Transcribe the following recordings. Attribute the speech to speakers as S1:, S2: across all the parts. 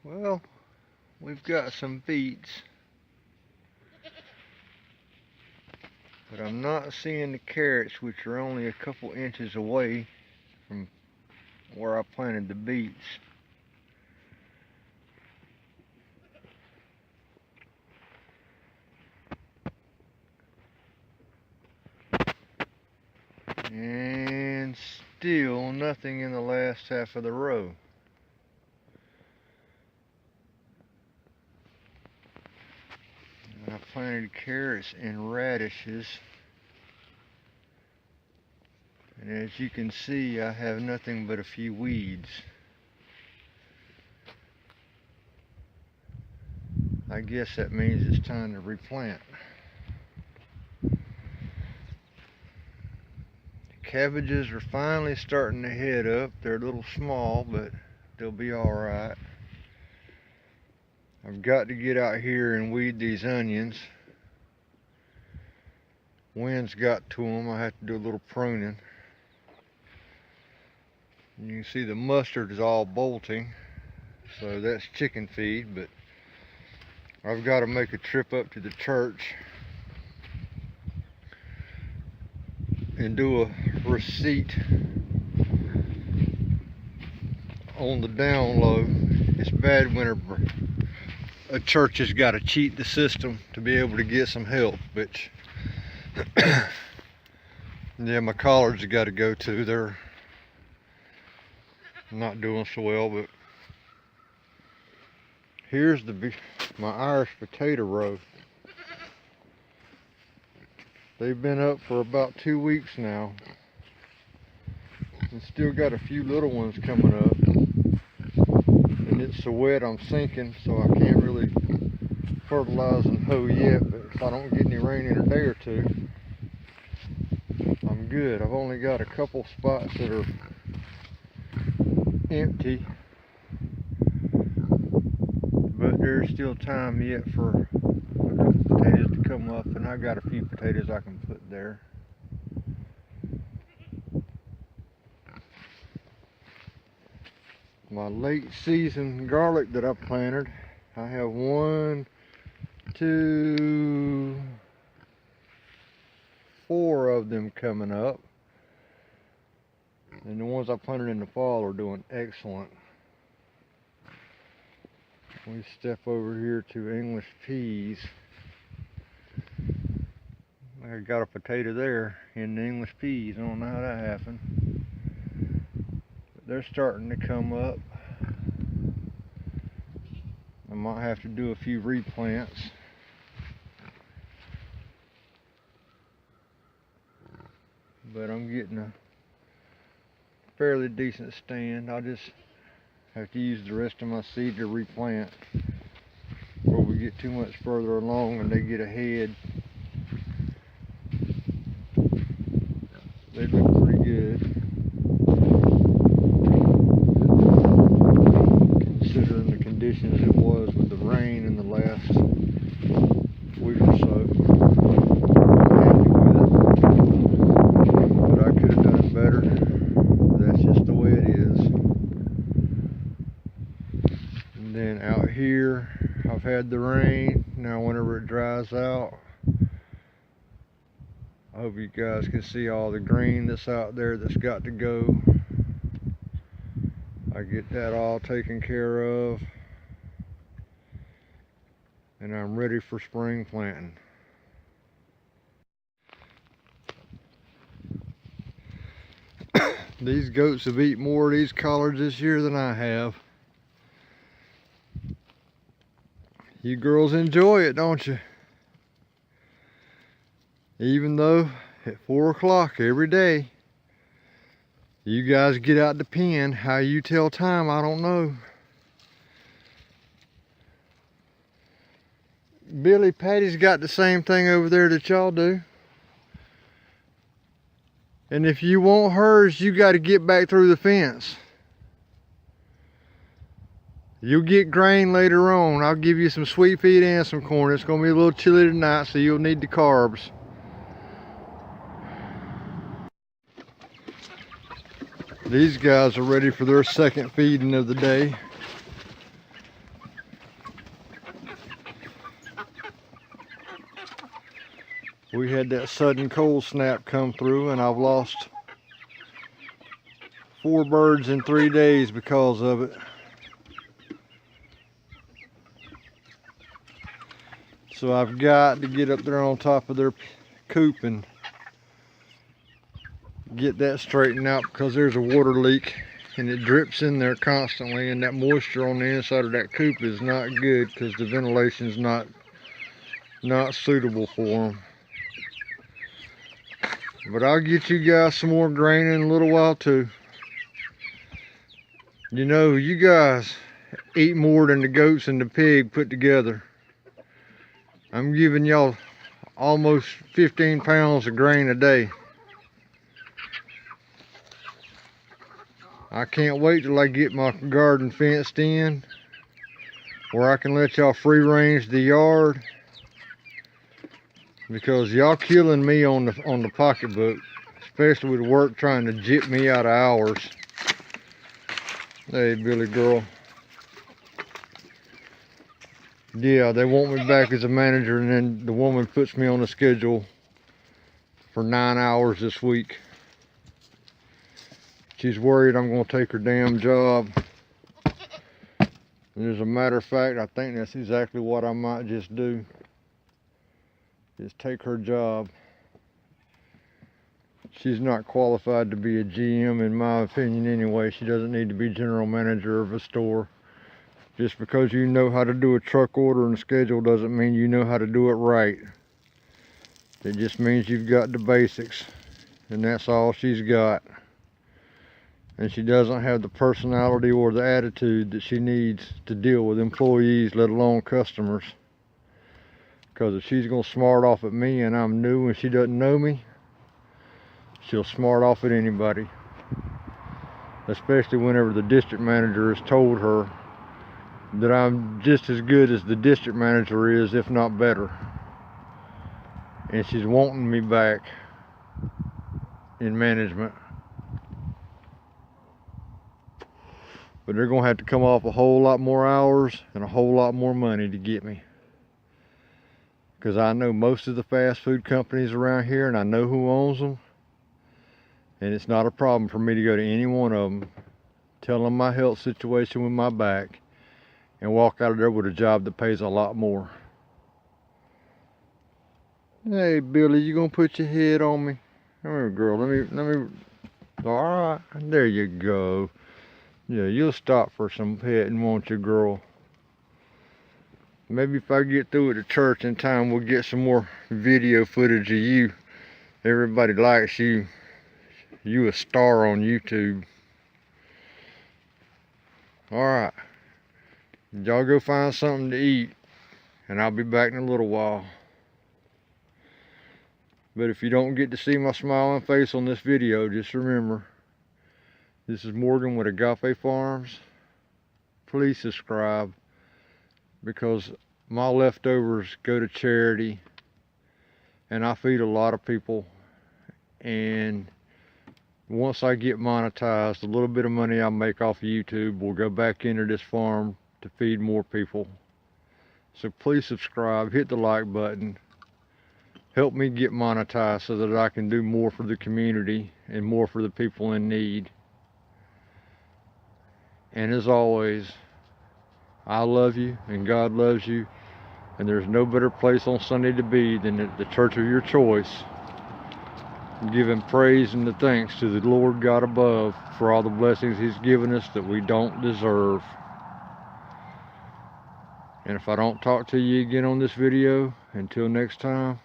S1: Well, we've got some beets, but I'm not seeing the carrots, which are only a couple inches away from where I planted the beets. And still nothing in the last half of the row. I planted carrots and radishes, and as you can see, I have nothing but a few weeds. I guess that means it's time to replant. Cabbages are finally starting to head up. They're a little small, but they'll be alright. I've got to get out here and weed these onions. Wind's got to them. I have to do a little pruning. And you can see the mustard is all bolting, so that's chicken feed, but I've got to make a trip up to the church and do a receipt on the down low. It's bad when a church has got to cheat the system to be able to get some help, which yeah, my collards have got to go to. They're not doing so well, but here's my Irish potato row. They've been up for about 2 weeks now, and still got a few little ones coming up. And it's so wet I'm sinking, so I can't really fertilize and hoe yet, but if I don't get any rain in a day or two, I'm good. I've only got a couple spots that are empty, but there's still time yet for a couple potatoes to come up, and I got a few potatoes I can put there. My late season garlic that I planted, I have 1, 2, 4 of them coming up, and the ones I planted in the fall are doing excellent. We step over here to English peas. I got a potato there in the English peas. I don't know how that happened. They're starting to come up. I might have to do a few replants. But I'm getting a fairly decent stand. I'll just have to use the rest of my seed to replant before we get too much further along and they get ahead. They look pretty good, considering the conditions it was with the rain in the last week or so. I'm happy with it, but I could have done better. That's just the way it is. And then out here, I've had the rain. Now whenever it dries out, I hope you guys can see all the green that's out there that's got to go. I get that all taken care of, and I'm ready for spring planting. These goats have eaten more of these collards this year than I have. You girls enjoy it, don't you? Even though at 4 o'clock every day, you guys get out the pen. How you tell time, I don't know. Billy, Patty's got the same thing over there that y'all do. And if you want hers, you got to get back through the fence. You'll get grain later on. I'll give you some sweet feed and some corn. It's going to be a little chilly tonight, so you'll need the carbs. These guys are ready for their second feeding of the day. We had that sudden cold snap come through, and I've lost 4 birds in 3 days because of it. So I've got to get up there on top of their coop and get that straightened out, because there's a water leak and it drips in there constantly, and that moisture on the inside of that coop is not good because the ventilation's not suitable for them. But I'll get you guys some more grain in a little while too. You know, you guys eat more than the goats and the pig put together. I'm giving y'all almost 15 pounds of grain a day. I can't wait till I get my garden fenced in, where I can let y'all free range the yard, because y'all killing me on the pocketbook, especially with work trying to jip me out of hours. Hey, Billy girl. Yeah, they want me back as a manager, and then the woman puts me on the schedule for 9 hours this week. She's worried I'm going to take her damn job. And as a matter of fact, I think that's exactly what I might just do. Just take her job. She's not qualified to be a GM in my opinion anyway. She doesn't need to be general manager of a store. Just because you know how to do a truck order and schedule doesn't mean you know how to do it right. It just means you've got the basics, and that's all she's got. And she doesn't have the personality or the attitude that she needs to deal with employees, let alone customers. Because if she's going to smart off at me and I'm new and she doesn't know me, she'll smart off at anybody. Especially whenever the district manager has told her that I'm just as good as the district manager is, if not better. And she's wanting me back in management. But they're going to have to come off a whole lot more hours and a whole lot more money to get me. Because I know most of the fast food companies around here, and I know who owns them. And it's not a problem for me to go to any one of them, tell them my health situation with my back, and walk out of there with a job that pays a lot more. Hey, Billy, you gonna put your head on me? Come here, girl. Let me. All right, there you go. Yeah, you'll stop for some petting, won't you, girl? Maybe if I get through at the church in time, we'll get some more video footage of you. Everybody likes you. You a star on YouTube. All right. Y'all go find something to eat, and I'll be back in a little while. But if you don't get to see my smiling face on this video, just remember, this is Morgan with Agape Farms. Please subscribe, because my leftovers go to charity, and I feed a lot of people. And once I get monetized, a little bit of money I make off of YouTube will go back into this farm to feed more people. So please subscribe, hit the like button, help me get monetized so that I can do more for the community and more for the people in need. And as always, I love you and God loves you, and there's no better place on Sunday to be than at the church of your choice, giving praise and the thanks to the Lord God above for all the blessings He's given us that we don't deserve. And if I don't talk to you again on this video, until next time,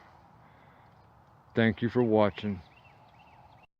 S1: thank you for watching.